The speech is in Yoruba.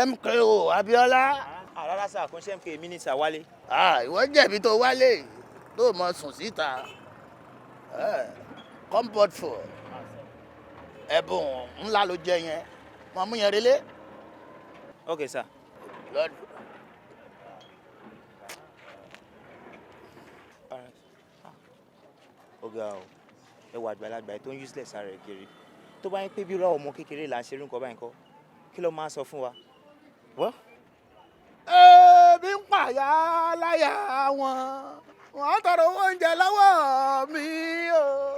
MKO Abiola. Rárá sà, kò ń ṣe MK mínísítà Wálé. Ìwọ jẹ̀bi tó wálé tó mọ sùn síta. Comfort food. Ẹ̀bùn ńlá ló jẹ yẹn. Mo mú yẹn relé. Okay sà. Lord. Ọ̀gá o, ẹ wà àgbàlagbà tó ń useless ara ẹ̀ kiri. Tó bá ń pé bí irú ọmọ kékeré là ń ṣerú nǹkan báyìí kọ́, kí ló máa ń sọ fún wa? Wọ́n. Ebi ń pàyà láyà wọn. Wọ́n tọrọ oúnjẹ lọ́wọ́ mi o.